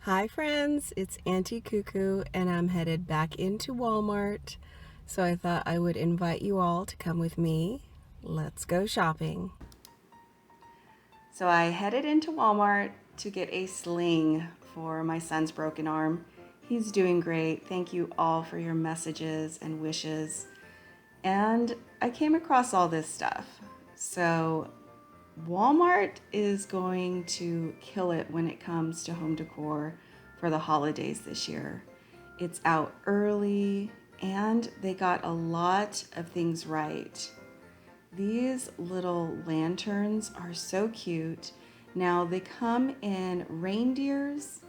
Hi friends, it's Auntie Cuckoo and I'm headed back into Walmart. So I thought I would invite you all to come with me. Let's go shopping. So I headed into Walmart to get a sling for my son's broken arm. He's doing great. Thank you all for your messages and wishes. And I came across all this stuff. So Walmart is going to kill it when it comes to home decor for the holidays this year. It's out early and they got a lot of things right. These little lanterns are so cute. Now they come in reindeers,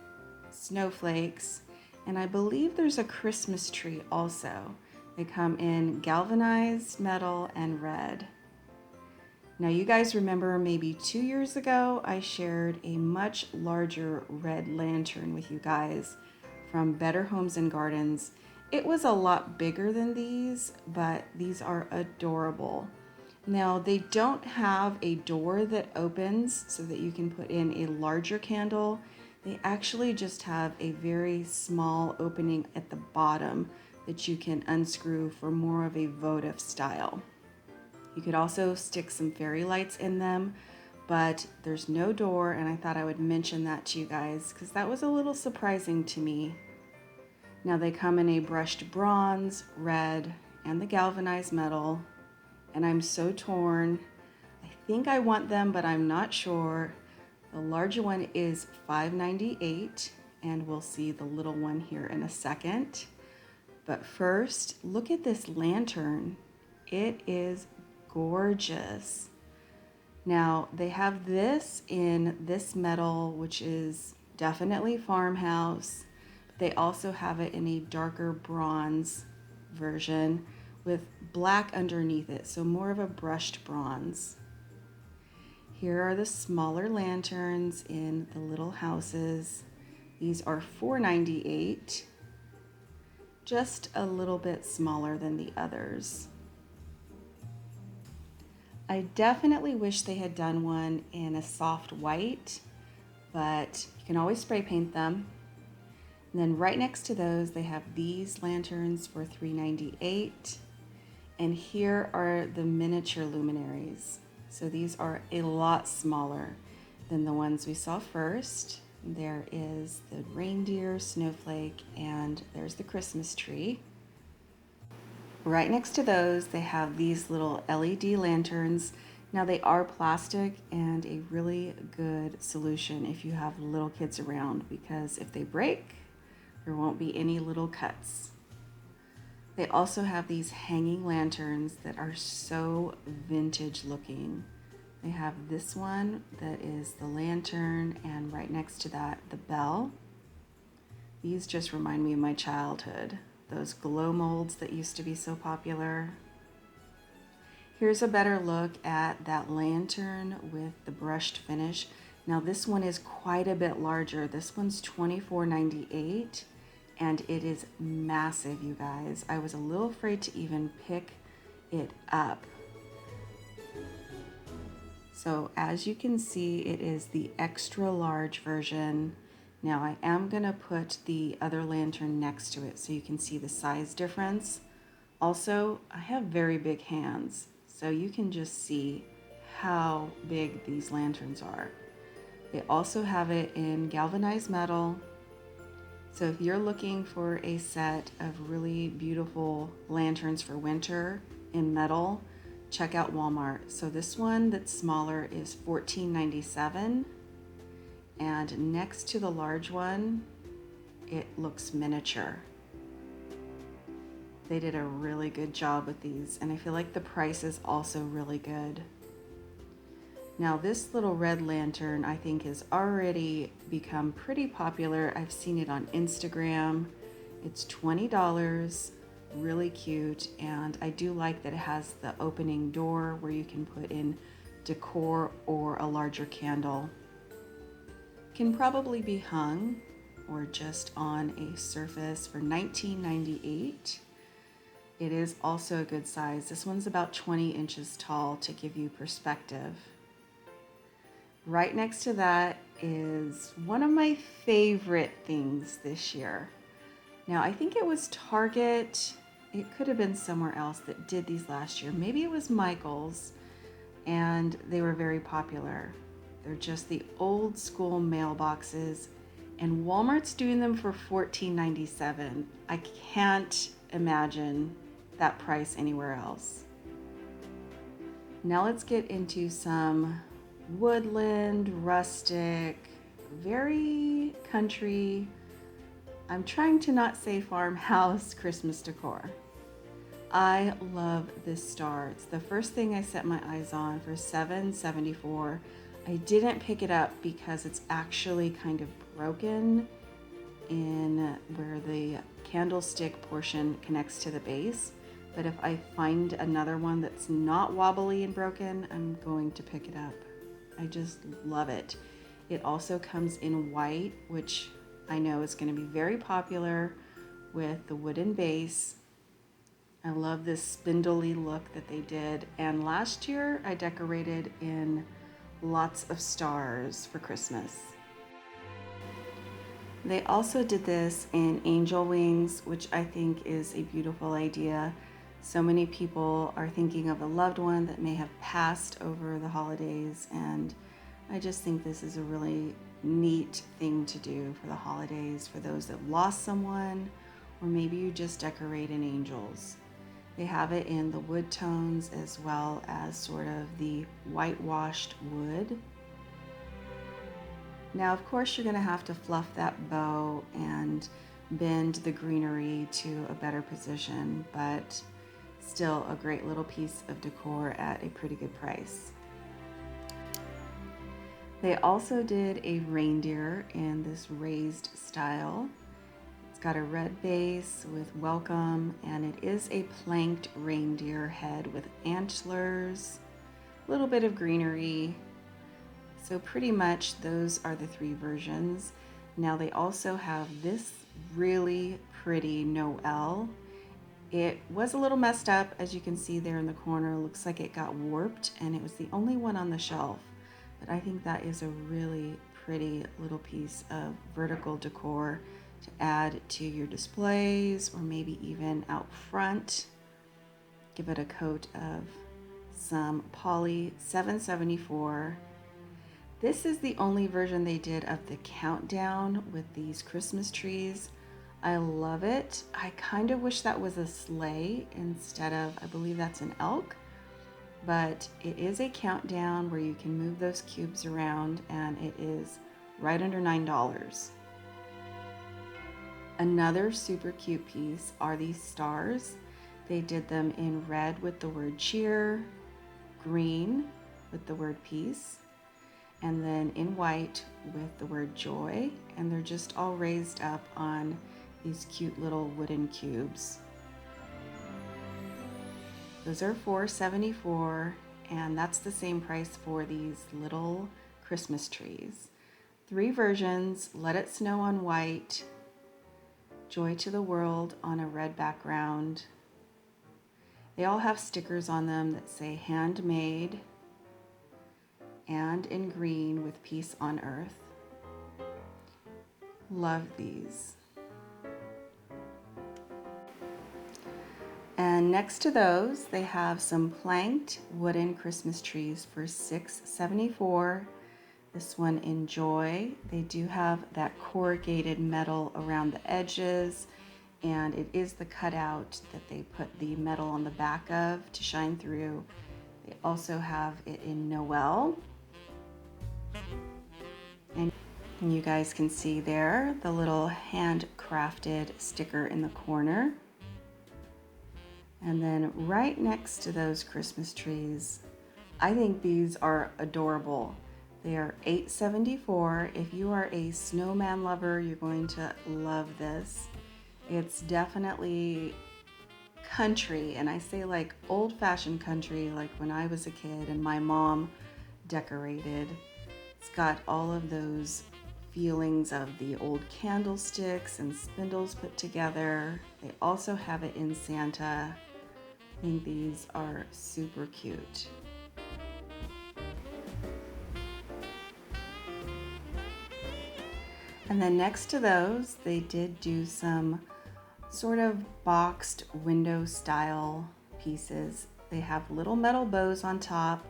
snowflakes, and I believe there's a Christmas tree also. They come in galvanized metal and red. Now you guys remember maybe 2 years ago, I shared a much larger red lantern with you guys from Better Homes and Gardens. It was a lot bigger than these, but these are adorable. Now they don't have a door that opens so that you can put in a larger candle. They actually just have a very small opening at the bottom that you can unscrew for more of a votive style. You could also stick some fairy lights in them, but there's no door, and I thought I would mention that to you guys because that was a little surprising to me. Now they come in a brushed bronze, red, and the galvanized metal, and I'm so torn. I think I want them, but I'm not sure. The larger one is $5.98, and we'll see the little one here in a second. But first, look at this lantern. It is gorgeous. Now they have this in this metal, which is definitely farmhouse. But they also have it in a darker bronze version with black underneath it, so more of a brushed bronze. Here are the smaller lanterns in the little houses. These are $4.98, just a little bit smaller than the others. I definitely wish they had done one in a soft white, but you can always spray paint them. And then right next to those, they have these lanterns for $3.98. And here are the miniature luminaries. So these are a lot smaller than the ones we saw first. There is the reindeer, snowflake, and there's the Christmas tree. Right next to those, they have these little LED lanterns. Now they are plastic and a really good solution if you have little kids around, because if they break, there won't be any little cuts. They also have these hanging lanterns that are so vintage looking. They have this one that is the lantern, and right next to that, the bell. These just remind me of my childhood. Those glow molds that used to be so popular. Here's a better look at that lantern with the brushed finish. Now this one is quite a bit larger. This one's $24.98 and it is massive, you guys. I was a little afraid to even pick it up. So as you can see, it is the extra large version. Now I am gonna put the other lantern next to it so you can see the size difference. Also, I have very big hands, so you can just see how big these lanterns are. They also have it in galvanized metal. So if you're looking for a set of really beautiful lanterns for winter in metal, check out Walmart. So this one that's smaller is $14.97. And next to the large one, it looks miniature. They did a really good job with these, and I feel like the price is also really good. Now this little red lantern I think has already become pretty popular. I've seen it on Instagram. It's $20, really cute, and I do like that it has the opening door where you can put in decor or a larger candle. Can probably be hung or just on a surface for $19.98. It is also a good size. This one's about 20 inches tall to give you perspective. Right next to that is one of my favorite things this year. Now, I think it was Target, it could have been somewhere else that did these last year. Maybe it was Michael's, and they were very popular. They're just the old school mailboxes, and Walmart's doing them for $14.97. I can't imagine that price anywhere else. Now let's get into some woodland, rustic, very country. I'm trying to not say farmhouse Christmas decor. I love this star. It's the first thing I set my eyes on for $7.74. I didn't pick it up because it's actually kind of broken in where the candlestick portion connects to the base. But if I find another one that's not wobbly and broken, I'm going to pick it up. I just love it. It also comes in white, which I know is going to be very popular with the wooden base. I love this spindly look that they did. And last year I decorated in lots of stars for Christmas. They also did this in angel wings, which I think is a beautiful idea. So many people are thinking of a loved one that may have passed over the holidays, and I just think this is a really neat thing to do for the holidays for those that lost someone, or maybe you just decorate in angels. They have it in the wood tones as well as sort of the whitewashed wood. Now, of course, you're going to have to fluff that bow and bend the greenery to a better position, but still a great little piece of decor at a pretty good price. They also did a reindeer in this raised style. It's got a red base with welcome, and it is a planked reindeer head with antlers, a little bit of greenery. So pretty much those are the three versions. Now they also have this really pretty Noel. It was a little messed up, as you can see there in the corner. Looks like it got warped, and it was the only one on the shelf. But I think that is a really pretty little piece of vertical decor to add to your displays, or maybe even out front. Give it a coat of some poly. $7.74. This is the only version they did of the countdown with these Christmas trees. I love it. I kind of wish that was a sleigh instead of, I believe that's an elk, but it is a countdown where you can move those cubes around, and it is right under $9. Another super cute piece are these stars. They did them in red with the word cheer, green with the word peace, and then in white with the word joy, and they're just all raised up on these cute little wooden cubes. Those are $4.74, and that's the same price for these little Christmas trees. Three versions: Let It Snow on white, Joy to the World on a red background. They all have stickers on them that say handmade, and in green with peace on earth. Love these. And next to those, they have some planked wooden Christmas trees for $6.74. This one in joy. They do have that corrugated metal around the edges, and it is the cutout that they put the metal on the back of to shine through. They also have it in Noel. And you guys can see there the little handcrafted sticker in the corner. And then right next to those Christmas trees, I think these are adorable. They are $8.74. If you are a snowman lover, you're going to love this. It's definitely country, and I say like old-fashioned country, like when I was a kid and my mom decorated. It's got all of those feelings of the old candlesticks and spindles put together. They also have it in Santa. I think these are super cute. And then next to those, they did do some sort of boxed window style pieces. They have little metal bows on top.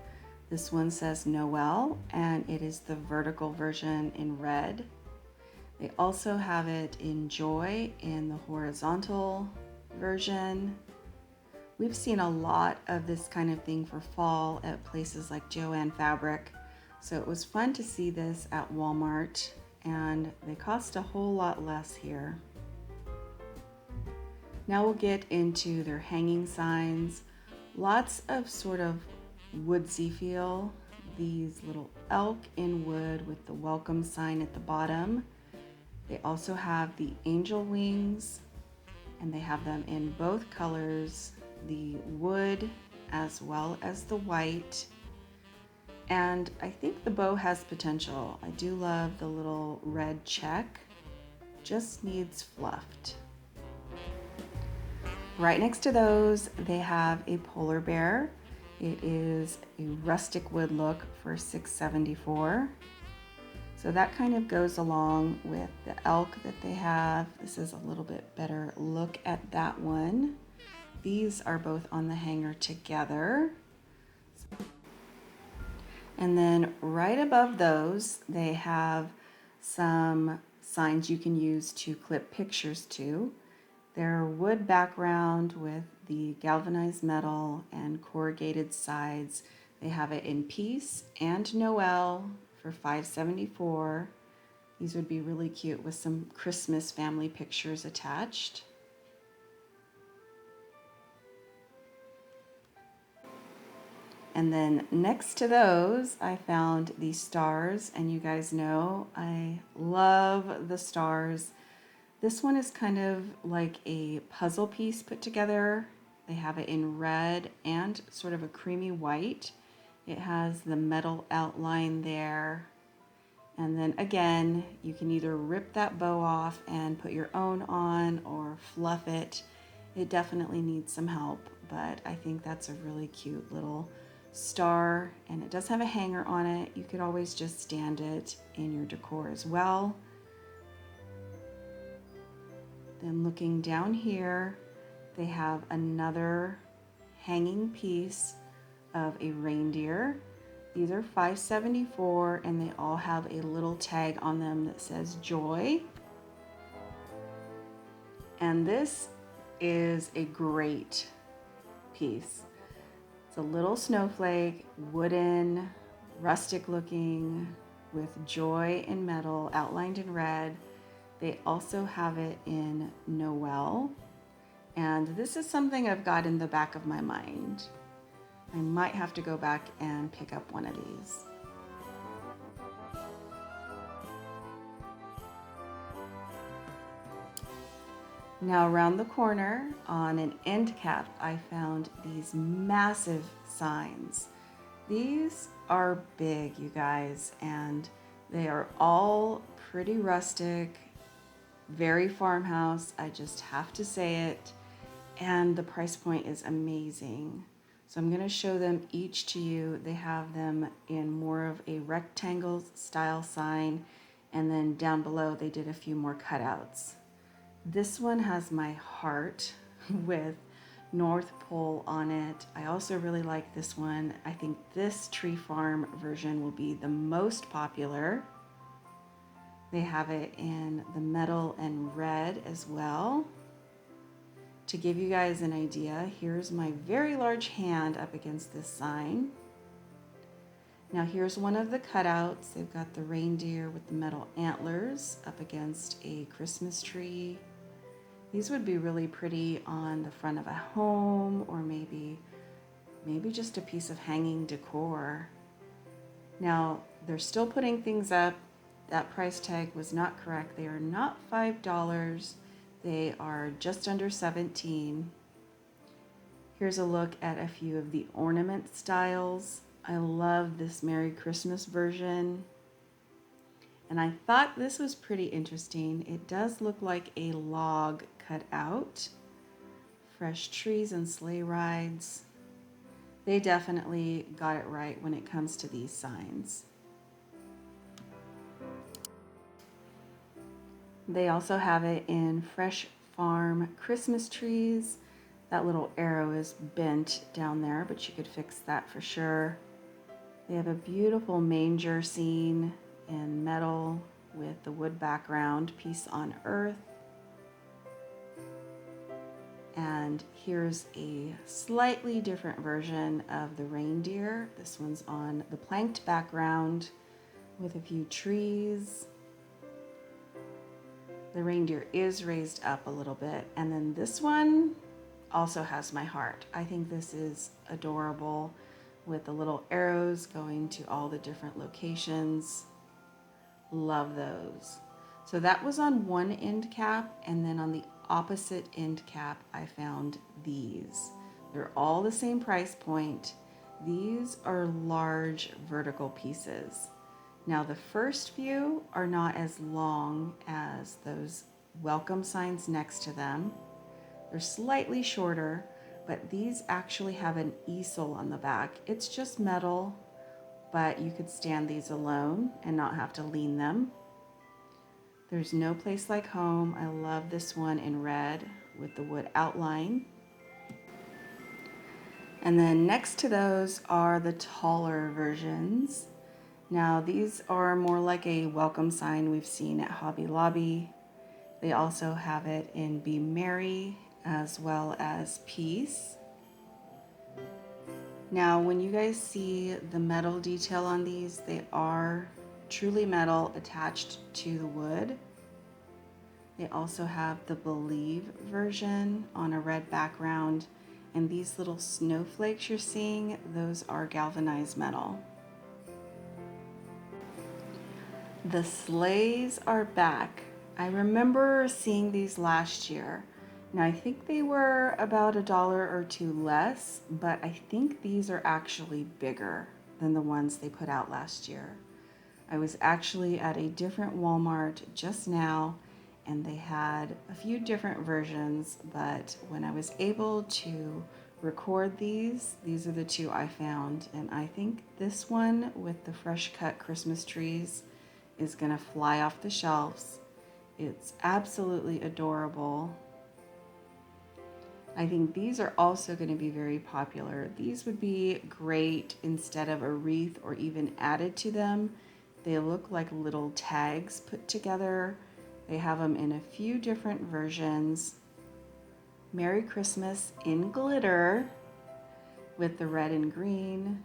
This one says Noel, and it is the vertical version in red. They also have it in Joy in the horizontal version. We've seen a lot of this kind of thing for fall at places like Joann Fabric, so it was fun to see this at Walmart, and they cost a whole lot less here. Now we'll get into their hanging signs. Lots of sort of woodsy feel. These little elk in wood with the welcome sign at the bottom. They also have the angel wings, and they have them in both colors, the wood as well as the white. And I think the bow has potential. I do love the little red check, just needs fluffed. Right next to those, they have a polar bear. It is a rustic wood look for $6.74. So that kind of goes along with the elk that they have. This is a little bit better look at that one. These are both on the hanger together. And then right above those, they have some signs you can use to clip pictures to. They're wood background with the galvanized metal and corrugated sides. They have it in Peace and Noel for $5.74. These would be really cute with some Christmas family pictures attached. And then next to those, I found these stars, and you guys know I love the stars. This one is kind of like a puzzle piece put together. They have it in red and sort of a creamy white. It has the metal outline there. And then again, you can either rip that bow off and put your own on or fluff it. It definitely needs some help, but I think that's a really cute little star, and it does have a hanger on it. You could always just stand it in your decor as well. Then looking down here, they have another hanging piece of a reindeer. These are $5.74, and they all have a little tag on them that says Joy. And this is a great piece. It's a little snowflake, wooden, rustic looking, with Joy in metal outlined in red. They also have it in Noel, and this is something I've got in the back of my mind. I might have to go back and pick up one of these. Now around the corner on an end cap, I found these massive signs. These are big, you guys, and they are all pretty rustic, very farmhouse. I just have to say it. And the price point is amazing. So I'm going to show them each to you. They have them in more of a rectangle style sign, and then down below they did a few more cutouts. This one has my heart with North Pole on it. I also really like this one. I think this tree farm version will be the most popular. They have it in the metal and red as well. To give you guys an idea, here's my very large hand up against this sign. Now here's one of the cutouts. They've got the reindeer with the metal antlers up against a Christmas tree. These would be really pretty on the front of a home, or maybe just a piece of hanging decor. Now they're still putting things up. That price tag was not correct. They are not $5. They are just under $17. Here's a look at a few of the Ornament Styles. I love this Merry Christmas version. And I thought this was pretty interesting. It does look like a log cut out. Fresh trees and sleigh rides. They definitely got it right when it comes to these signs. They also have it in Fresh Farm Christmas trees. That little arrow is bent down there, but you could fix that for sure. They have a beautiful manger scene in metal with the wood background, Peace on Earth. And here's a slightly different version of the reindeer. This one's on the planked background with a few trees. The reindeer is raised up a little bit. And then this one also has my heart. I think this is adorable with the little arrows going to all the different locations. Love those. So that was on one end cap, and then on the opposite end cap I found these. They're all the same price point. These are large vertical pieces. Now the first few are not as long as those welcome signs next to them. They're slightly shorter, but these actually have an easel on the back. It's just metal, but you could stand these alone and not have to lean them. There's No Place Like Home. I love this one in red with the wood outline. And then next to those are the taller versions. Now these are more like a welcome sign we've seen at Hobby Lobby. They also have it in Be Merry as well as Peace. Now when you guys see the metal detail on these, they are truly metal attached to the wood. They also have the Believe version on a red background, and these little snowflakes you're seeing, those are galvanized metal. The Sleighs are back. I remember seeing these last year. Now I think they were about $1 or $2 less, but I think these are actually bigger than the ones they put out last year. I was actually at a different Walmart just now, and they had a few different versions, but when I was able to record these are the two I found, and I think this one with the fresh cut Christmas trees is gonna fly off the shelves. It's absolutely adorable. I think these are also going to be very popular. These would be great instead of a wreath or even added to them. They look like little tags put together. They have them in a few different versions. Merry Christmas in glitter with the red and green.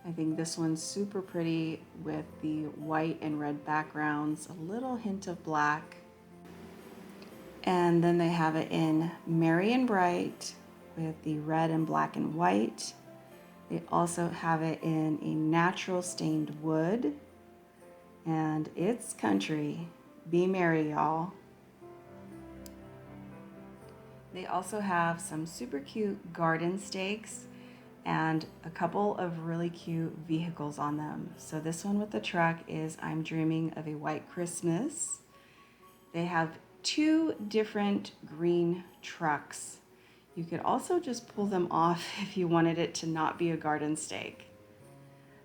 I think this one's super pretty with the white and red backgrounds, a little hint of black. And then they have it in Merry and Bright with the red and black and white. They also have it in a natural stained wood, and it's country. Be merry, y'all. They also have some super cute garden stakes and a couple of really cute vehicles on them. So this one with the truck is I'm Dreaming of a White Christmas. They have 2 different green trucks. You could also just pull them off if you wanted it to not be a garden stake.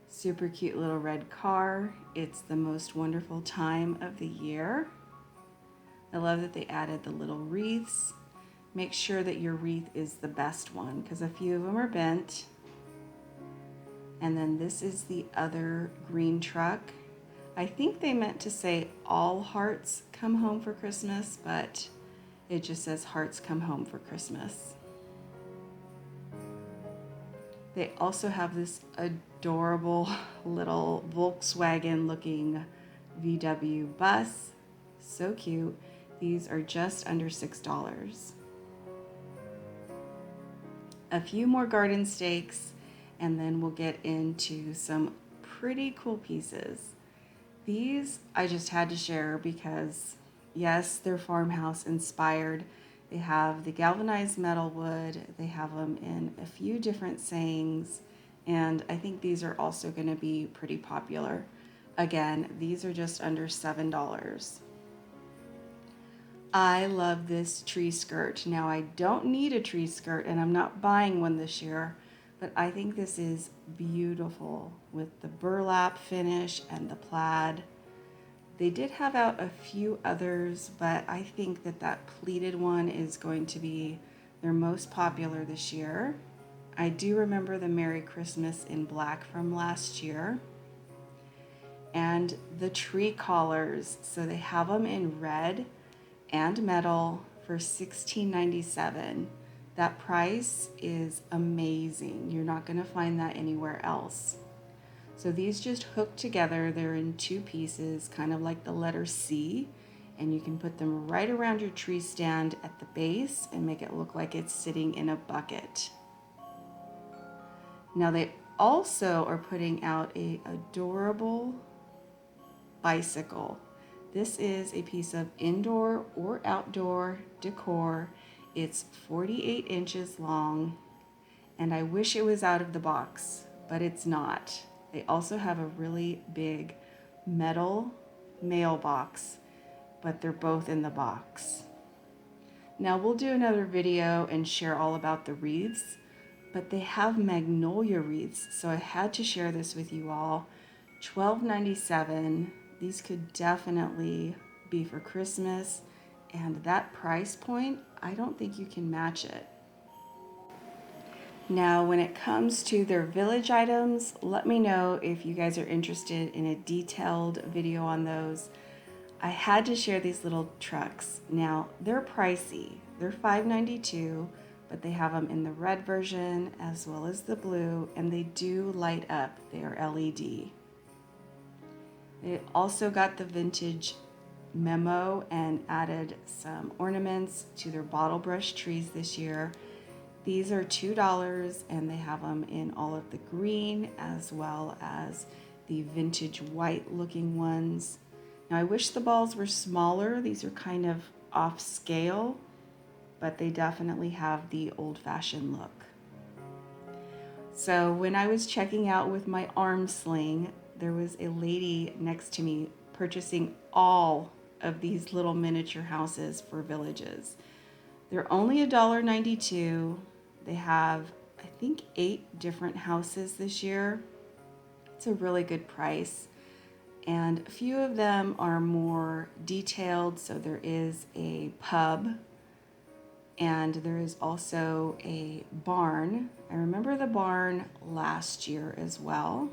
Super cute little red car. It's the most wonderful time of the year. I love that they added the little wreaths. Make sure that your wreath is the best one because a few of them are bent. And then this is the other green truck. I think they meant to say all hearts come home for Christmas, but it just says hearts come home for Christmas. They also have this adorable little Volkswagen looking VW bus. So cute. These are just under $6. A few more garden stakes, and then we'll get into some pretty cool pieces. These I just had to share because, yes, they're farmhouse inspired. They have the galvanized metal wood. They have them in a few different sayings, and I think these are also going to be pretty popular. Again, these are just under $7. I love this tree skirt. Now, I don't need a tree skirt, and I'm not buying one this year, but I think this is beautiful with the burlap finish and the plaid. They did have out a few others, but I think that that pleated one is going to be their most popular this year. I do remember the Merry Christmas in black from last year. And the tree collars, so they have them in red and metal for $16.97. That price is amazing. You're not going to find that anywhere else. So these just hook together. They're in two pieces, kind of like the letter C, and you can put them right around your tree stand at the base and make it look like it's sitting in a bucket. Now they also are putting out an adorable bicycle. This is a piece of indoor or outdoor decor. It's 48 inches long, and I wish it was out of the box, but it's not. They also have a really big metal mailbox, but they're both in the box. Now we'll do another video and share all about the wreaths, but they have Magnolia wreaths, so I had to share this with you all. $12.97. These could definitely be for Christmas, and that price point, I don't think you can match it. Now, when it comes to their village items, let me know if you guys are interested in a detailed video on those. I had to share these little trucks. Now, they're pricey. They're $5.92, but they have them in the red version as well as the blue, and they do light up. They are LED. They also got the vintage memo and added some ornaments to their bottle brush trees this year. These are $2, and they have them in all of the green as well as the vintage white looking ones. Now I wish the balls were smaller. These are kind of off scale, but they definitely have the old-fashioned look. So when I was checking out with my arm sling, there was a lady next to me purchasing all of these little miniature houses for villages. They're only $1.92. They have, I think, 8 different houses this year. It's a really good price. And a few of them are more detailed. So there is a pub, and there is also a barn. I remember the barn last year as well.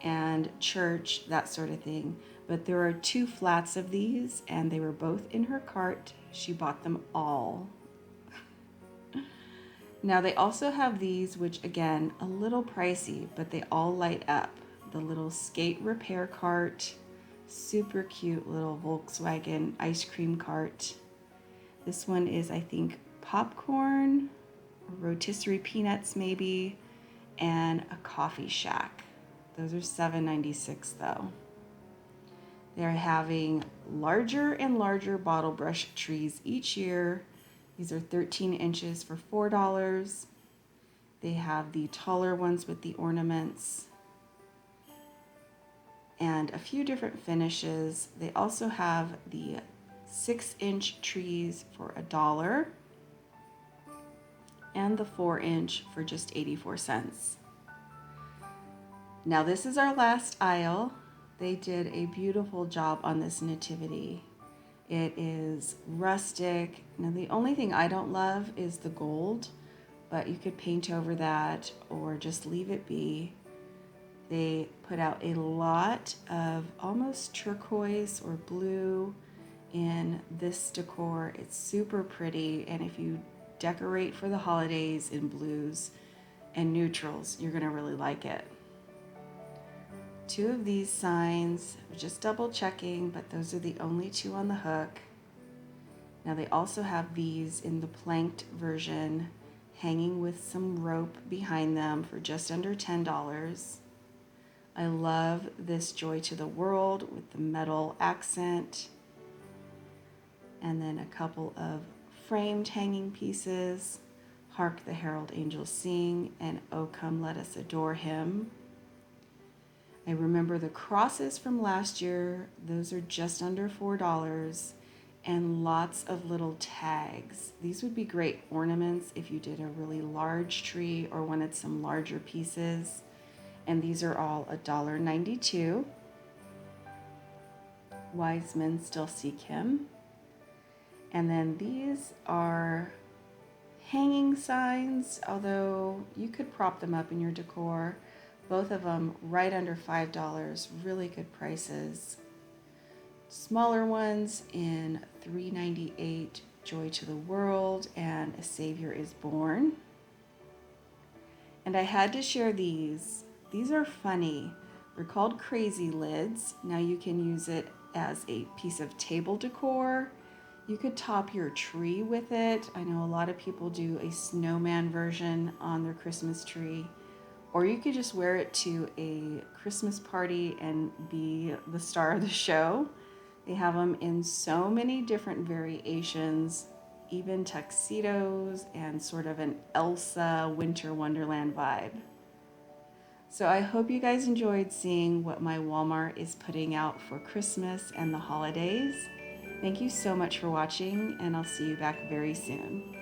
And church, that sort of thing. But there are 2 flats of these, and they were both in her cart. She bought them all. Now they also have these, which again, a little pricey, but they all light up. The little skate repair cart, super cute little Volkswagen ice cream cart. This one is, I think, popcorn, rotisserie peanuts maybe, and a coffee shack. Those are $7.96 though. They're having larger and larger bottle brush trees each year. These are 13 inches for $4. They have the taller ones with the ornaments and a few different finishes. They also have the 6-inch trees for $1 and the 4-inch for just 84 cents. Now this is our last aisle. They did a beautiful job on this nativity. It is rustic. Now the only thing I don't love is the gold, but you could paint over that or just leave it be. They put out a lot of almost turquoise or blue in this decor. It's super pretty, and if you decorate for the holidays in blues and neutrals, you're gonna really like it. 2 of these signs, just double checking, but those are the only 2 on the hook. Now they also have these in the planked version, hanging with some rope behind them for just under $10. I love this Joy to the World with the metal accent. And then a couple of framed hanging pieces, Hark the Herald Angels Sing, and Oh Come Let Us Adore Him. I remember the crosses from last year. Those are just under $4, and lots of little tags. These would be great ornaments if you did a really large tree or wanted some larger pieces. And these are all $1.92. Wise men still seek him. And then these are hanging signs, although you could prop them up in your decor. Both of them right under $5, really good prices. Smaller ones in $3.98, Joy to the World and A Savior is Born. And I had to share these. These are funny. They're called crazy lids. Now you can use it as a piece of table decor. You could top your tree with it. I know a lot of people do a snowman version on their Christmas tree. Or you could just wear it to a Christmas party and be the star of the show. They have them in so many different variations, even tuxedos and sort of an Elsa Winter Wonderland vibe. So I hope you guys enjoyed seeing what my Walmart is putting out for Christmas and the holidays. Thank you so much for watching, and I'll see you back very soon.